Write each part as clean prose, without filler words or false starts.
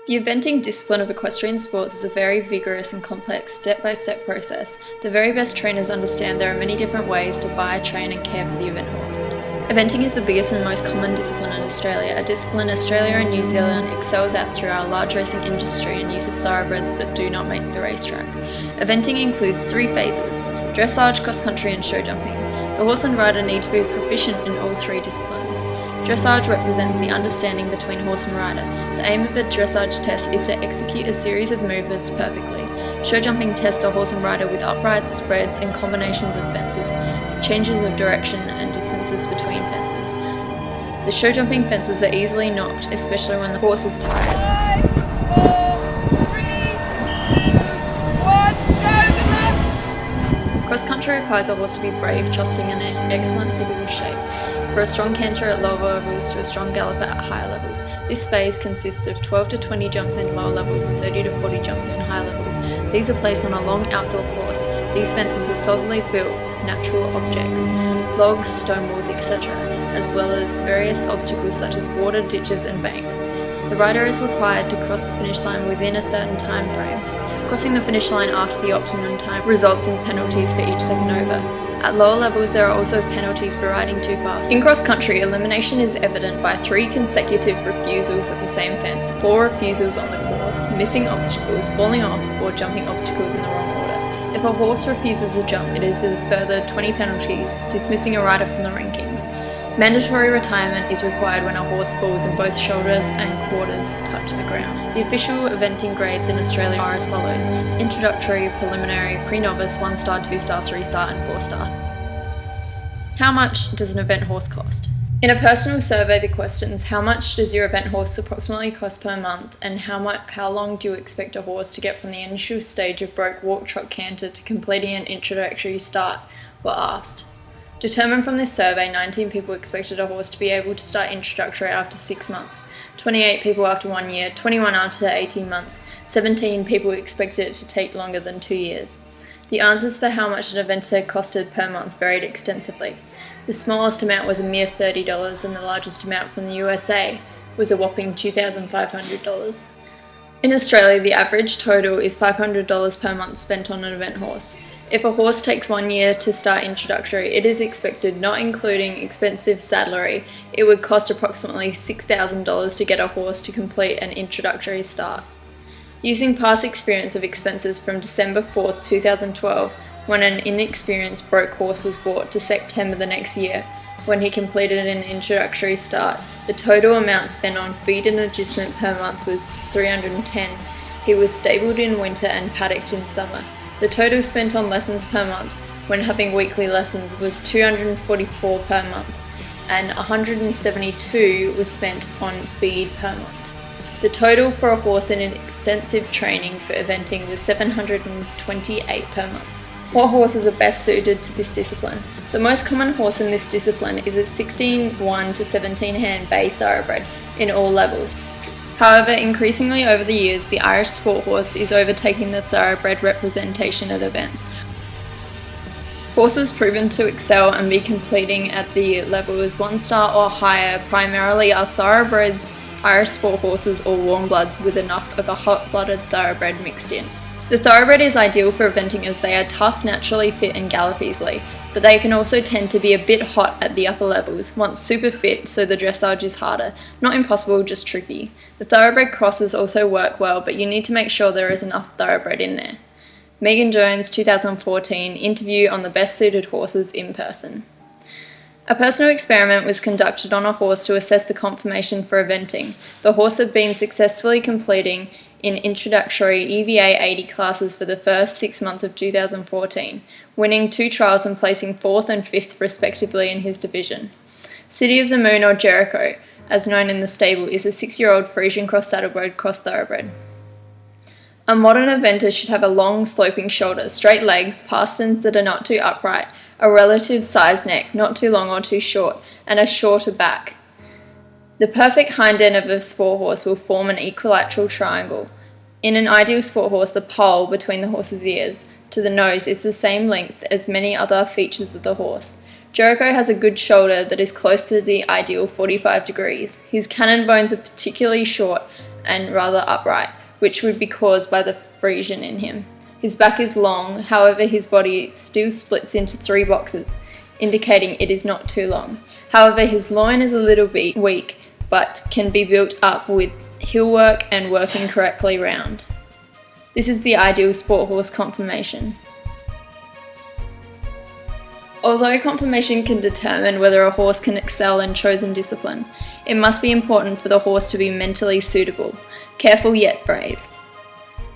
The eventing discipline of equestrian sports is a very vigorous and complex step-by-step process. The very best trainers understand there are many different ways to buy, train and care for the event horse. Eventing is the biggest and most common discipline in Australia, a discipline Australia and New Zealand excels at through our large racing industry and use of thoroughbreds that do not make the racetrack. Eventing includes 3 phases: dressage, cross-country and show jumping. The horse and rider need to be proficient in all 3 disciplines. Dressage represents the understanding between horse and rider. The aim of the dressage test is to execute a series of movements perfectly. Show jumping tests a horse and rider with uprights, spreads and combinations of fences, changes of direction and distances between fences. The show jumping fences are easily knocked, especially when the horse is tired. 5, 4, 3, 2, 1, go! Cross-country requires a horse to be brave, trusting and in excellent physical shape. For a strong canter at lower levels to a strong galloper at higher levels. This phase consists of 12 to 20 jumps in lower levels and 30 to 40 jumps in higher levels. These are placed on a long outdoor course. These fences are solidly built, natural objects, logs, stone walls, etc., as well as various obstacles such as water, ditches and banks. The rider is required to cross the finish line within a certain time frame. Crossing the finish line after the optimum time results in penalties for each second over. At lower levels there are also penalties for riding too fast. In cross-country, elimination is evident by 3 consecutive refusals at the same fence, 4 refusals on the course, missing obstacles, falling off, or jumping obstacles in the wrong order. If a horse refuses a jump, it is a further 20 penalties, dismissing a rider from the rankings. Mandatory retirement is required when a horse falls and both shoulders and quarters touch the ground. The official eventing grades in Australia are as follows: introductory, preliminary, pre-novice, 1-star, 2-star, 3-star and 4-star. How much does an event horse cost? In a personal survey, the questions: how much does your event horse approximately cost per month, and how long do you expect a horse to get from the initial stage of broke, walk, trot, canter to completing an introductory start, were asked. Determined from this survey, 19 people expected a horse to be able to start introductory after 6 months, 28 people after 1 year, 21 after 18 months, 17 people expected it to take longer than 2 years. The answers for how much an eventer costed per month varied extensively. The smallest amount was a mere $30 and the largest amount from the USA was a whopping $2,500. In Australia, the average total is $500 per month spent on an event horse. If a horse takes 1 year to start introductory, it is expected, not including expensive saddlery, it would cost approximately $6,000 to get a horse to complete an introductory start. Using past experience of expenses from December 4, 2012, when an inexperienced broke horse was bought, to September the next year, when he completed an introductory start, the total amount spent on feed and adjustment per month was $310. He was stabled in winter and paddocked in summer. The total spent on lessons per month, when having weekly lessons, was $244 per month, and $172 was spent on feed per month. The total for a horse in an extensive training for eventing was $728 per month. What horses are best suited to this discipline? The most common horse in this discipline is a 16-1 to 17-hand bay thoroughbred in all levels. However, increasingly over the years, the Irish sport horse is overtaking the thoroughbred representation at events. Horses proven to excel and be completing at the level as 1-star or higher primarily are thoroughbreds, Irish sport horses or warm bloods with enough of a hot-blooded thoroughbred mixed in. The thoroughbred is ideal for eventing as they are tough, naturally fit and gallop easily, but they can also tend to be a bit hot at the upper levels, once super fit, so the dressage is harder. Not impossible, just tricky. The thoroughbred crosses also work well, but you need to make sure there is enough thoroughbred in there. Megan Jones, 2014, interview on the best suited horses in person. A personal experiment was conducted on a horse to assess the conformation for eventing. The horse had been successfully completing in introductory EVA 80 classes for the first 6 months of 2014, winning 2 trials and placing 4th and 5th respectively in his division. City of the Moon, or Jericho, as known in the stable, is a 6-year-old Frisian cross saddlebred cross thoroughbred. A modern eventer should have a long sloping shoulder, straight legs, pasterns that are not too upright, a relative size neck, not too long or too short, and a shorter back. The perfect hind end of a sport horse will form an equilateral triangle. In an ideal sport horse, the pole between the horse's ears to the nose is the same length as many other features of the horse. Jericho has a good shoulder that is close to the ideal 45 degrees. His cannon bones are particularly short and rather upright, which would be caused by the Frisian in him. His back is long, however his body still splits into 3 boxes, indicating it is not too long. However, his loin is a little bit weak, but can be built up with heel work and working correctly round. This is the ideal sport horse conformation. Although conformation can determine whether a horse can excel in chosen discipline, it must be important for the horse to be mentally suitable, careful yet brave.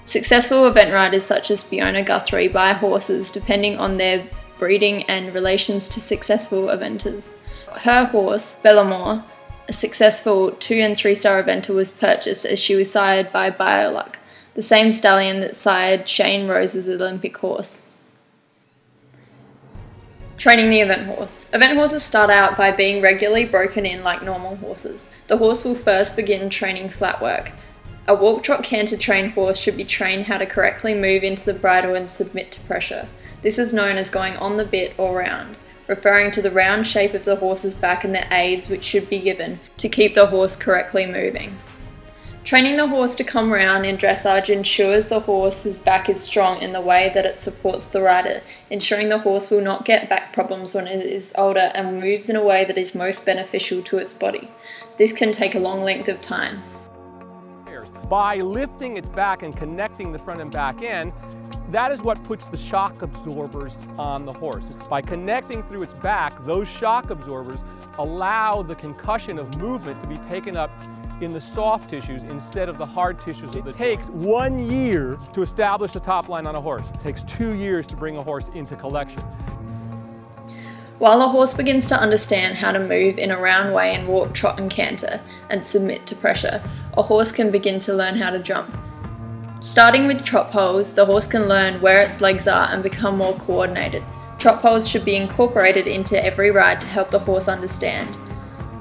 Successful event riders such as Fiona Guthrie buy horses depending on their breeding and relations to successful eventers. Her horse, Bellamore, a successful 2- and 3-star eventer, was purchased as she was sired by Bioluck, the same stallion that sired Shane Rose's Olympic horse. Training the event horse. Event horses start out by being regularly broken in like normal horses. The horse will first begin training flat work. A walk, trot, canter trained horse should be trained how to correctly move into the bridle and submit to pressure. This is known as going on the bit or round, referring to the round shape of the horse's back and the aids which should be given to keep the horse correctly moving. Training the horse to come round in dressage ensures the horse's back is strong in the way that it supports the rider, ensuring the horse will not get back problems when it is older and moves in a way that is most beneficial to its body. This can take a long length of time. By lifting its back and connecting the front and back end, that is what puts the shock absorbers on the horse. By connecting through its back, those shock absorbers allow the concussion of movement to be taken up in the soft tissues instead of the hard tissues. It takes 1 year to establish a top line on a horse. It takes 2 years to bring a horse into collection. While a horse begins to understand how to move in a round way and walk, trot and canter and submit to pressure, a horse can begin to learn how to jump. Starting with trot poles, the horse can learn where its legs are and become more coordinated. Trot poles should be incorporated into every ride to help the horse understand.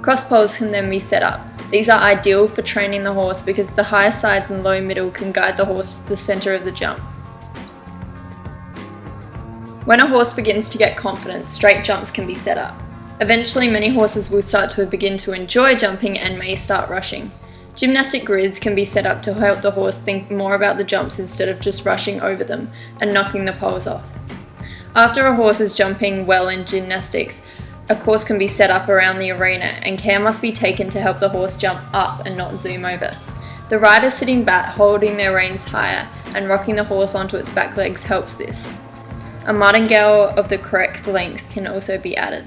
Cross poles can then be set up. These are ideal for training the horse because the high sides and low middle can guide the horse to the centre of the jump. When a horse begins to get confident, straight jumps can be set up. Eventually, many horses will start to begin to enjoy jumping and may start rushing. Gymnastic grids can be set up to help the horse think more about the jumps instead of just rushing over them and knocking the poles off. After a horse is jumping well in gymnastics, a course can be set up around the arena and care must be taken to help the horse jump up and not zoom over. The rider sitting back, holding their reins higher and rocking the horse onto its back legs helps this. A martingale of the correct length can also be added.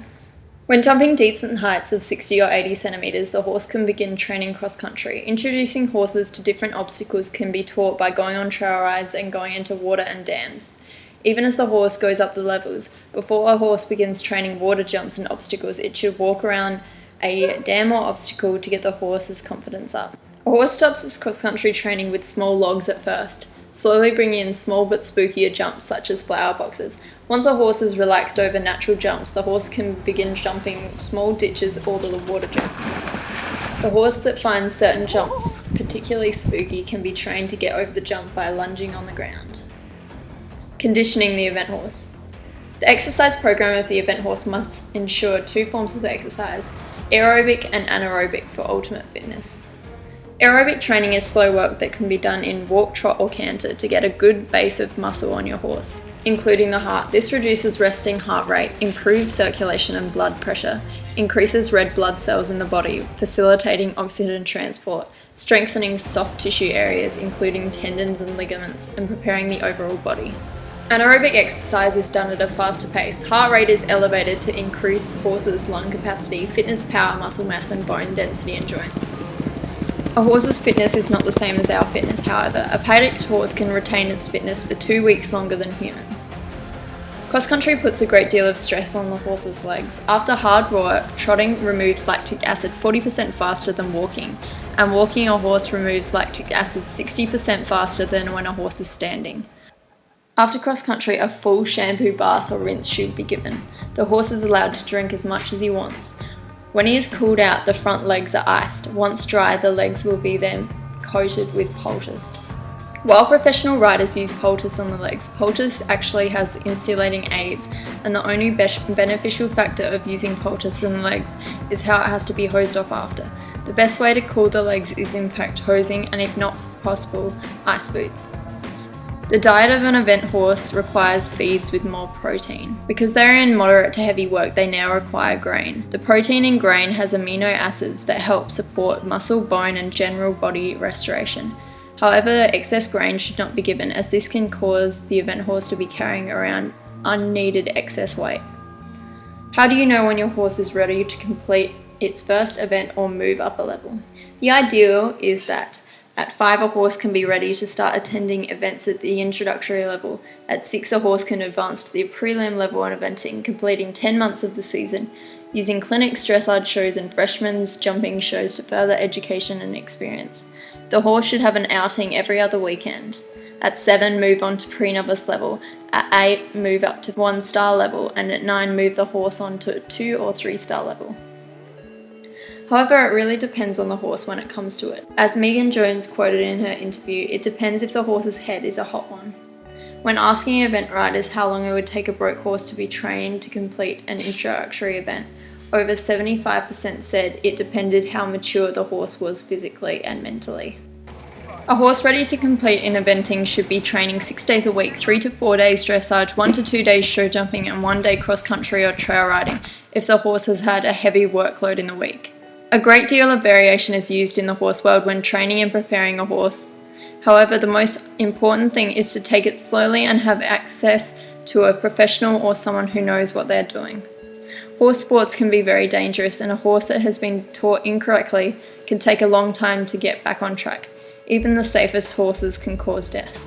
When jumping decent heights of 60 or 80 centimetres, the horse can begin training cross-country. Introducing horses to different obstacles can be taught by going on trail rides and going into water and dams. Even as the horse goes up the levels, before a horse begins training water jumps and obstacles, it should walk around a dam or obstacle to get the horse's confidence up. A horse starts its cross-country training with small logs at first, slowly bringing in small but spookier jumps such as flower boxes. Once a horse is relaxed over natural jumps, the horse can begin jumping small ditches or the water jump. The horse that finds certain jumps particularly spooky can be trained to get over the jump by lunging on the ground. Conditioning the event horse. The exercise program of the event horse must ensure 2 forms of exercise, aerobic and anaerobic, for ultimate fitness. Aerobic training is slow work that can be done in walk, trot or canter to get a good base of muscle on your horse, including the heart. This reduces resting heart rate, improves circulation and blood pressure, increases red blood cells in the body, facilitating oxygen transport, strengthening soft tissue areas including tendons and ligaments, and preparing the overall body. Anaerobic exercise is done at a faster pace. Heart rate is elevated to increase horses' lung capacity, fitness, power, muscle mass and bone density and joints. A horse's fitness is not the same as our fitness, however. A paddocked horse can retain its fitness for 2 weeks longer than humans. Cross-country puts a great deal of stress on the horse's legs. After hard work, trotting removes lactic acid 40% faster than walking, and walking a horse removes lactic acid 60% faster than when a horse is standing. After cross-country, a full shampoo bath or rinse should be given. The horse is allowed to drink as much as he wants. When he is cooled out, the front legs are iced. Once dry, the legs will be then coated with poultice. While professional riders use poultice on the legs, poultice actually has insulating aids, and the only beneficial factor of using poultice on the legs is how it has to be hosed off after. The best way to cool the legs is in fact hosing and, if not possible, ice boots. The diet of an event horse requires feeds with more protein. Because they are in moderate to heavy work, they now require grain. The protein in grain has amino acids that help support muscle, bone and general body restoration. However, excess grain should not be given, as this can cause the event horse to be carrying around unneeded excess weight. How do you know when your horse is ready to complete its first event or move up a level? The ideal is that at 5 a horse can be ready to start attending events at the introductory level. At 6 a horse can advance to the prelim level on eventing, completing 10 months of the season, using clinics, dressage shows and freshmen's jumping shows to further education and experience. The horse should have an outing every other weekend. At 7 move on to pre-novice level, at 8 move up to 1-star level, and at 9 move the horse on to 2 or 3-star level. However, it really depends on the horse when it comes to it. As Megan Jones quoted in her interview, it depends if the horse's head is a hot one. When asking event riders how long it would take a broke horse to be trained to complete an introductory event, over 75% said it depended how mature the horse was physically and mentally. A horse ready to compete in eventing should be training 6 days a week, 3 to 4 days dressage, 1 to 2 days show jumping and 1 day cross country or trail riding if the horse has had a heavy workload in the week. A great deal of variation is used in the horse world when training and preparing a horse. However, the most important thing is to take it slowly and have access to a professional or someone who knows what they're doing. Horse sports can be very dangerous, and a horse that has been taught incorrectly can take a long time to get back on track. Even the safest horses can cause death.